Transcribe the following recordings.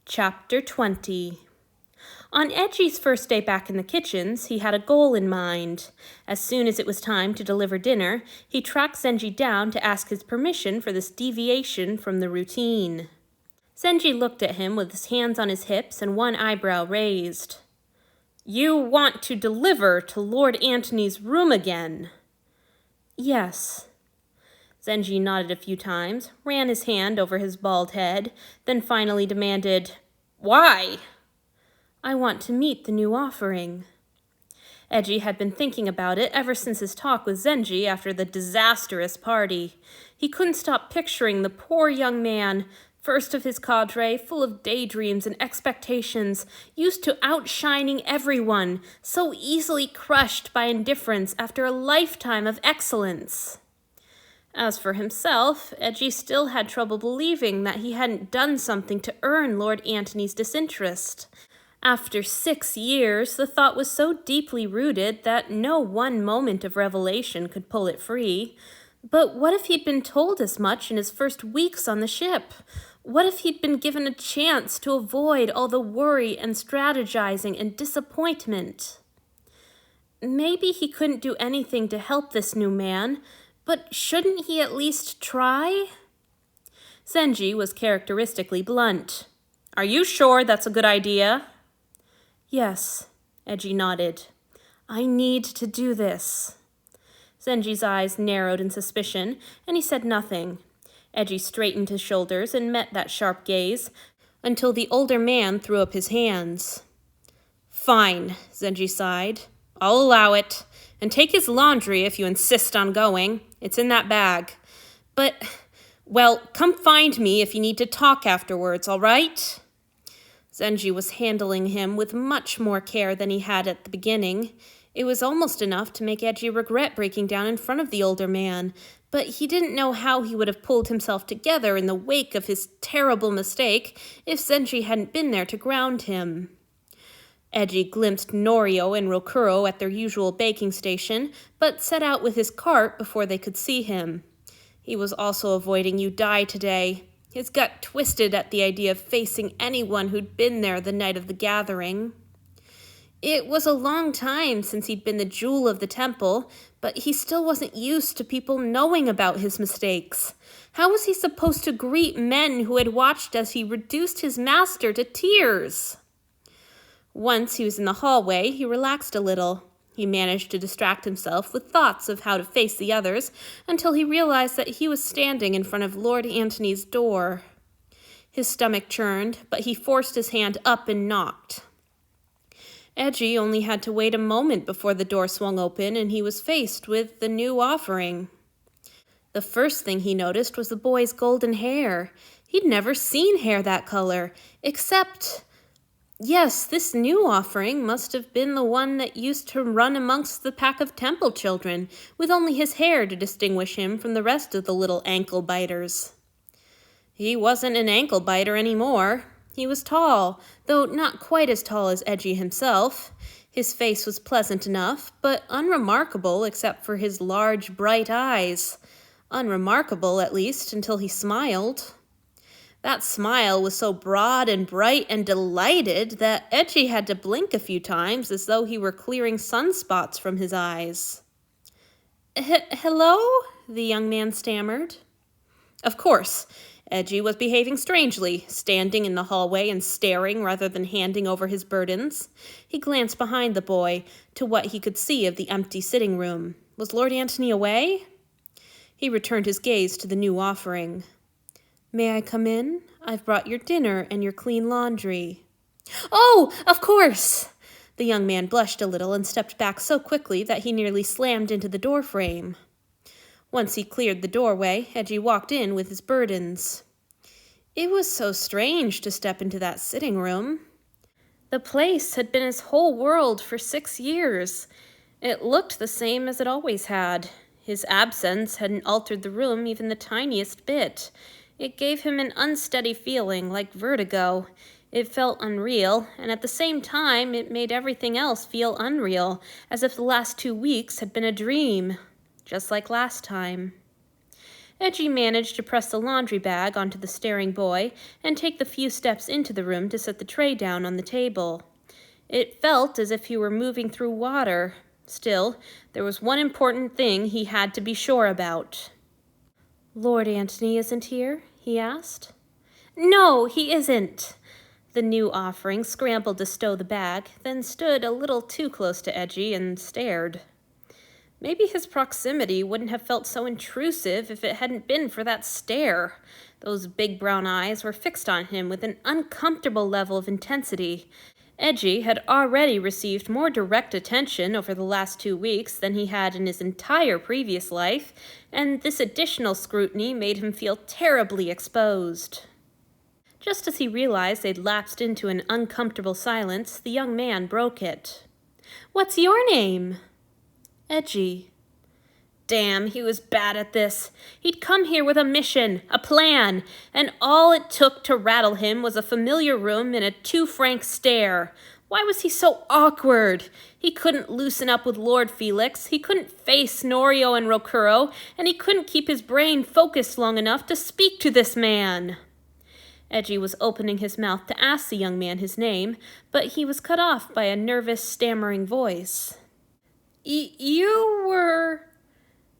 Chapter 20. On Eji's first day back in the kitchens, he had a goal in mind. As soon as it was time to deliver dinner, he tracked Zenji down to ask his permission for this deviation from the routine. Zenji looked at him with his hands on his hips and one eyebrow raised. "You want to deliver to Lord Antony's room again?" "Yes." Zenji nodded a few times, ran his hand over his bald head, then finally demanded, "Why?" "I want to meet the new offering." Eiji had been thinking about it ever since his talk with Zenji after the disastrous party. He couldn't stop picturing the poor young man, first of his cadre, full of daydreams and expectations, used to outshining everyone, so easily crushed by indifference after a lifetime of excellence. As for himself, Eiji still had trouble believing that he hadn't done something to earn Lord Antony's disinterest. After 6 years, the thought was so deeply rooted that no one moment of revelation could pull it free. But what if he'd been told as much in his first weeks on the ship? What if he'd been given a chance to avoid all the worry and strategizing and disappointment? Maybe he couldn't do anything to help this new man, but shouldn't he at least try? Zenji was characteristically blunt. "Are you sure that's a good idea?" "Yes," Eiji nodded. "I need to do this." Zenji's eyes narrowed in suspicion, and he said nothing. Eiji straightened his shoulders and met that sharp gaze, until the older man threw up his hands. "Fine," Zenji sighed. "I'll allow it. And take his laundry if you insist on going. It's in that bag. But, well, come find me if you need to talk afterwards, all right?" Zenji was handling him with much more care than he had at the beginning. It was almost enough to make Eiji regret breaking down in front of the older man, but he didn't know how he would have pulled himself together in the wake of his terrible mistake if Zenji hadn't been there to ground him. Eiji glimpsed Norio and Rokuro at their usual baking station, but set out with his cart before they could see him. He was also avoiding Yudai today. His gut twisted at the idea of facing anyone who'd been there the night of the gathering. It was a long time since he'd been the jewel of the temple, but he still wasn't used to people knowing about his mistakes. How was he supposed to greet men who had watched as he reduced his master to tears? Once he was in the hallway, he relaxed a little. He managed to distract himself with thoughts of how to face the others until he realized that he was standing in front of Lord Antony's door. His stomach churned, but he forced his hand up and knocked. Eiji only had to wait a moment before the door swung open and he was faced with the new offering. The first thing he noticed was the boy's golden hair. He'd never seen hair that color, except... Yes, this new offering must have been the one that used to run amongst the pack of temple children, with only his hair to distinguish him from the rest of the little ankle-biters. He wasn't an ankle-biter anymore. He was tall, though not quite as tall as Eiji himself. His face was pleasant enough, but unremarkable except for his large, bright eyes. Unremarkable, at least, until he smiled. That smile was so broad and bright and delighted that Eiji had to blink a few times as though he were clearing sunspots from his eyes. "Hello?" the young man stammered. Of course, Eiji was behaving strangely, standing in the hallway and staring rather than handing over his burdens. He glanced behind the boy to what he could see of the empty sitting room. Was Lord Antony away? He returned his gaze to the new offering. "May I come in? I've brought your dinner and your clean laundry." "Oh, of course!" The young man blushed a little and stepped back so quickly that he nearly slammed into the doorframe. Once he cleared the doorway, Eiji walked in with his burdens. It was so strange to step into that sitting room. The place had been his whole world for 6 years. It looked the same as it always had. His absence hadn't altered the room even the tiniest bit. It gave him an unsteady feeling, like vertigo. It felt unreal, and at the same time, it made everything else feel unreal, as if the last 2 weeks had been a dream, just like last time. Eiji managed to press the laundry bag onto the staring boy and take the few steps into the room to set the tray down on the table. It felt as if he were moving through water. Still, there was one important thing he had to be sure about. "Lord Antony isn't here?" he asked. "No, he isn't." The new offering scrambled to stow the bag, then stood a little too close to Eiji and stared. Maybe his proximity wouldn't have felt so intrusive if it hadn't been for that stare. Those big brown eyes were fixed on him with an uncomfortable level of intensity. Eiji had already received more direct attention over the last 2 weeks than he had in his entire previous life, and this additional scrutiny made him feel terribly exposed. Just as he realized they'd lapsed into an uncomfortable silence, the young man broke it. "What's your name?" "Eiji." Damn, he was bad at this. He'd come here with a mission, a plan, and all it took to rattle him was a familiar room and a 2-franc stare. Why was he so awkward? He couldn't loosen up with Lord Felix, he couldn't face Norio and Rokuro, and he couldn't keep his brain focused long enough to speak to this man. Eiji was opening his mouth to ask the young man his name, but he was cut off by a nervous, stammering voice. You were..."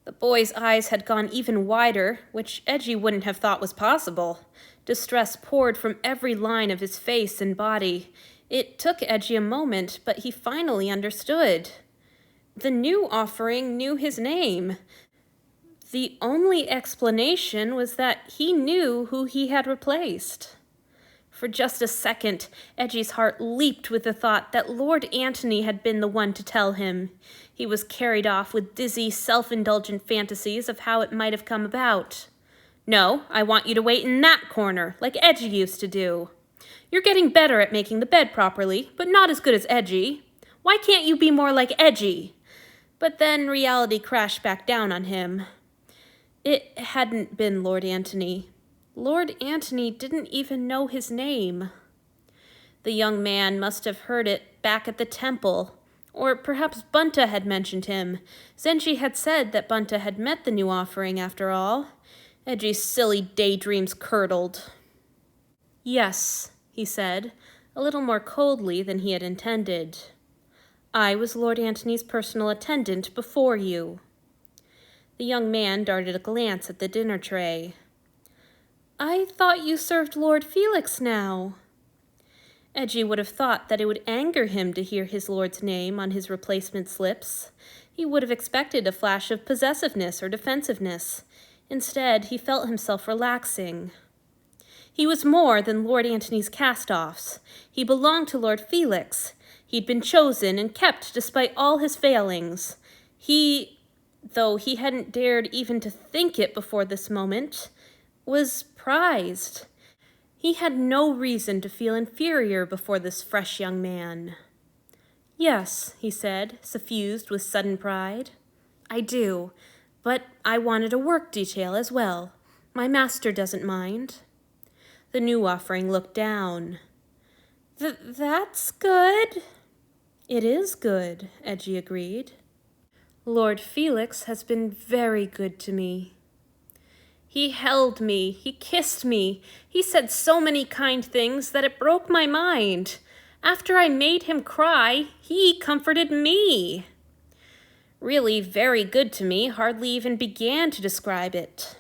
The boy's eyes had gone even wider, which Eiji wouldn't have thought was possible. Distress poured from every line of his face and body. It took Eiji a moment, but he finally understood. The new offering knew his name. The only explanation was that he knew who he had replaced. For just a second, Eji's heart leaped with the thought that Lord Antony had been the one to tell him. He was carried off with dizzy, self-indulgent fantasies of how it might have come about. "No, I want you to wait in that corner, like Eiji used to do. You're getting better at making the bed properly, but not as good as Eiji. Why can't you be more like Eiji?" But then reality crashed back down on him. It hadn't been Lord Antony. Lord Antony didn't even know his name. The young man must have heard it back at the temple, or perhaps Bunta had mentioned him. Zenji had said that Bunta had met the new offering after all. Eji's silly daydreams curdled. "Yes," he said, a little more coldly than he had intended. "I was Lord Antony's personal attendant before you." The young man darted a glance at the dinner tray. "I thought you served Lord Felix now." Eiji would have thought that it would anger him to hear his lord's name on his replacement's lips. He would have expected a flash of possessiveness or defensiveness. Instead, he felt himself relaxing. He was more than Lord Antony's cast-offs. He belonged to Lord Felix. He'd been chosen and kept despite all his failings. Though he hadn't dared even to think it before this moment, was prized. He had no reason to feel inferior before this fresh young man. "Yes," he said, suffused with sudden pride. "I do, but I wanted a work detail as well. My master doesn't mind." The new offering looked down. That's good." "It is good," Eiji agreed. "Lord Felix has been very good to me. He held me, he kissed me, he said so many kind things that it broke my mind. After I made him cry, he comforted me. Really very good to me hardly even began to describe it."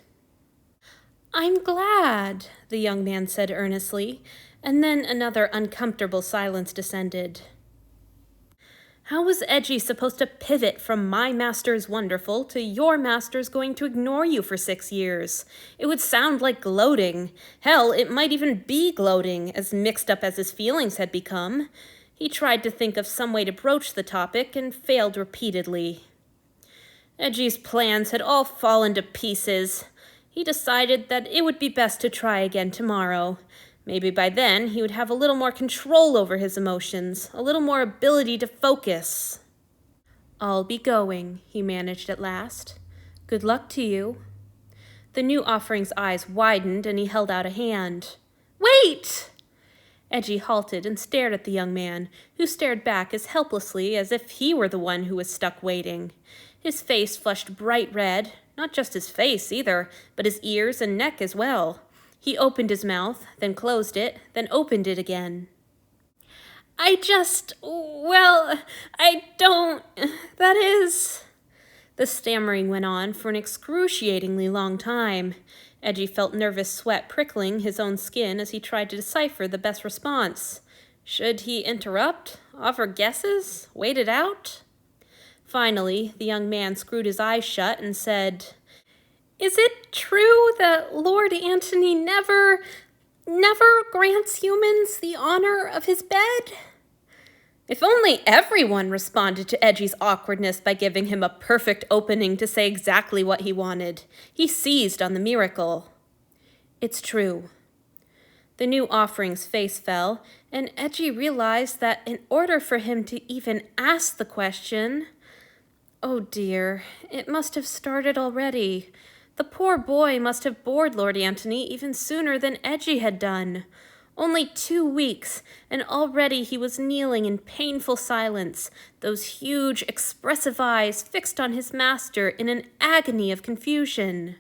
"I'm glad," the young man said earnestly, and then another uncomfortable silence descended. How was Eiji supposed to pivot from "my master's wonderful" to "your master's going to ignore you for 6 years"? It would sound like gloating. Hell, it might even be gloating, as mixed up as his feelings had become. He tried to think of some way to broach the topic and failed repeatedly. Eji's plans had all fallen to pieces. He decided that it would be best to try again tomorrow. Maybe by then he would have a little more control over his emotions, a little more ability to focus. "I'll be going," he managed at last. "Good luck to you." The new offering's eyes widened and he held out a hand. "Wait!" Eiji halted and stared at the young man, who stared back as helplessly as if he were the one who was stuck waiting. His face flushed bright red. Not just his face, either, but his ears and neck as well. He opened his mouth, then closed it, then opened it again. I don't, that is... The stammering went on for an excruciatingly long time. Eiji felt nervous sweat prickling his own skin as he tried to decipher the best response. Should he interrupt? Offer guesses? Wait it out? Finally, the young man screwed his eyes shut and said, Is it true that Lord Antony never grants humans the honor of his bed? If only everyone responded to Eji's awkwardness by giving him a perfect opening to say exactly what he wanted. He seized on the miracle. It's true. The new offering's face fell, and Eiji realized that in order for him to even ask the question... Oh dear, it must have started already. The poor boy must have bored Lord Antony even sooner than Eiji had done. Only 2 weeks, and already he was kneeling in painful silence, those huge, expressive eyes fixed on his master in an agony of confusion.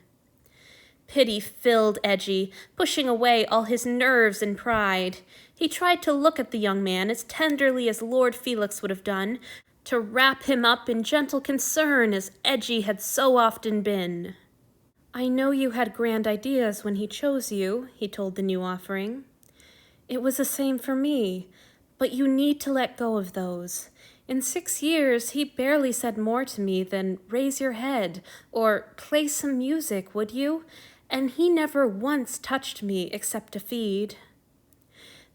Pity filled Eiji, pushing away all his nerves and pride. He tried to look at the young man as tenderly as Lord Felix would have done, to wrap him up in gentle concern as Eiji had so often been. I know you had grand ideas when he chose you, he told the new offering. It was the same for me, but you need to let go of those. In 6 years, he barely said more to me than raise your head or play some music, would you? And he never once touched me except to feed.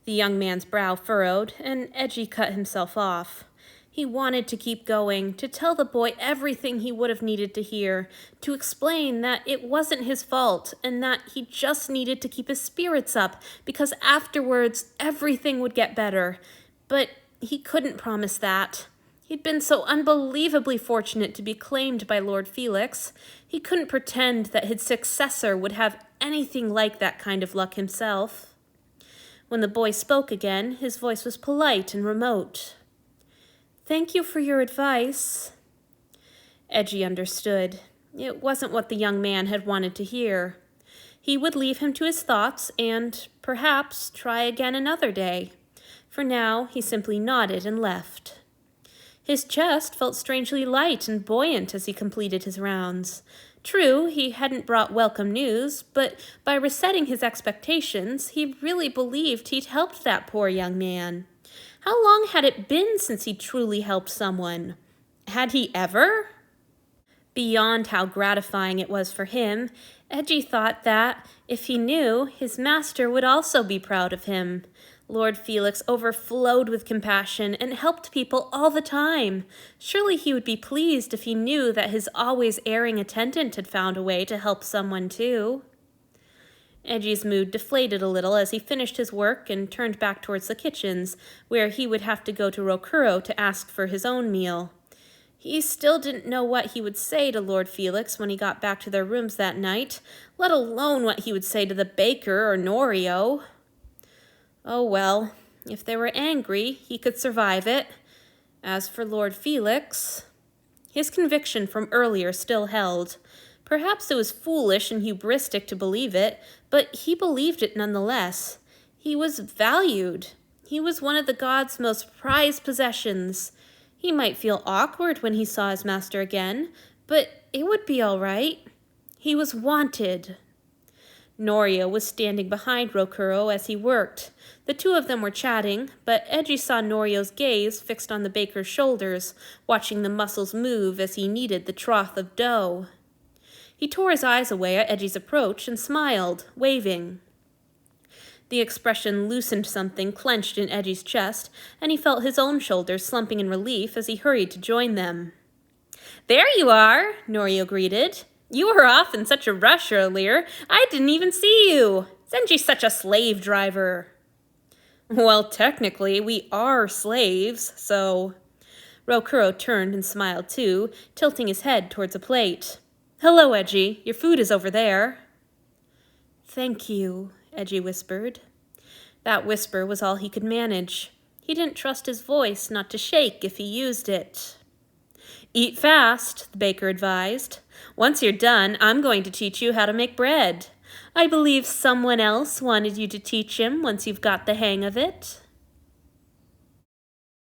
The young man's brow furrowed, and Eiji cut himself off. He wanted to keep going, to tell the boy everything he would have needed to hear, to explain that it wasn't his fault and that he just needed to keep his spirits up because afterwards everything would get better. But he couldn't promise that. He'd been so unbelievably fortunate to be claimed by Lord Felix. He couldn't pretend that his successor would have anything like that kind of luck himself. When the boy spoke again, his voice was polite and remote. Thank you for your advice. Eiji understood. It wasn't what the young man had wanted to hear. He would leave him to his thoughts and, perhaps, try again another day. For now, he simply nodded and left. His chest felt strangely light and buoyant as he completed his rounds. True, he hadn't brought welcome news, but by resetting his expectations, he really believed he'd helped that poor young man. How long had it been since he truly helped someone? Had he ever? Beyond how gratifying it was for him, Eiji thought that, if he knew, his master would also be proud of him. Lord Felix overflowed with compassion and helped people all the time. Surely he would be pleased if he knew that his always erring attendant had found a way to help someone too. Eji's mood deflated a little as he finished his work and turned back towards the kitchens, where he would have to go to Rokuro to ask for his own meal. He still didn't know what he would say to Lord Felix when he got back to their rooms that night, let alone what he would say to the baker or Norio. Oh well, if they were angry, he could survive it. As for Lord Felix, his conviction from earlier still held. Perhaps it was foolish and hubristic to believe it, but he believed it nonetheless. He was valued. He was one of the gods' most prized possessions. He might feel awkward when he saw his master again, but it would be all right. He was wanted. Norio was standing behind Rokuro as he worked. The two of them were chatting, but Eiji saw Norio's gaze fixed on the baker's shoulders, watching the muscles move as he kneaded the trough of dough. He tore his eyes away at Eji's approach and smiled, waving. The expression loosened something clenched in Eji's chest, and he felt his own shoulders slumping in relief as he hurried to join them. There you are, Norio greeted. You were off in such a rush earlier, I didn't even see you. Zenji's such a slave driver. Well, technically, we are slaves, so... Rokuro turned and smiled too, tilting his head towards a plate. Hello, Eiji. Your food is over there. Thank you, Eiji whispered. That whisper was all he could manage. He didn't trust his voice not to shake if he used it. Eat fast, the baker advised. Once you're done, I'm going to teach you how to make bread. I believe someone else wanted you to teach him once you've got the hang of it.